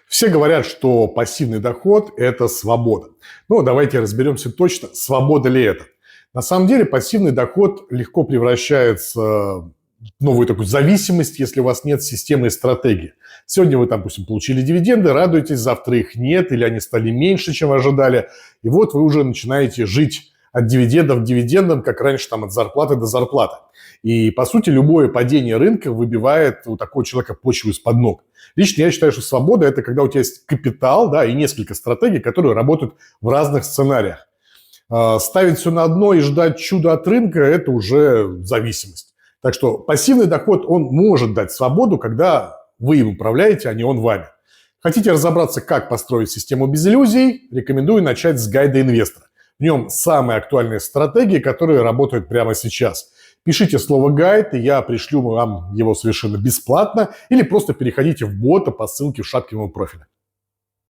Все говорят, что пассивный доход– это свобода. Но давайте разберемся точно, свобода ли это. На самом деле пассивный доход легко превращается в новую такую зависимость, если у вас нет системы и стратегии. Сегодня вы, допустим, получили дивиденды, радуетесь, завтра их нет, или они стали меньше, чем вы ожидали. И вот вы уже начинаете жить от дивидендов к дивидендам, как раньше там от зарплаты до зарплаты. И, по сути, любое падение рынка выбивает у такого человека почву из-под ног. Лично я считаю, что свобода – это когда у тебя есть капитал, да, и несколько стратегий, которые работают в разных сценариях. Ставить все на одно и ждать чуда от рынка – это уже зависимость. Так что пассивный доход, он может дать свободу, когда вы им управляете, а не он вами. Хотите разобраться, как построить систему без иллюзий? Рекомендую начать с гайда инвестора. В нем самые актуальные стратегии, которые работают прямо сейчас. Пишите слово «гайд», и я пришлю вам его совершенно бесплатно, или просто переходите в бота по ссылке в шапке моего профиля.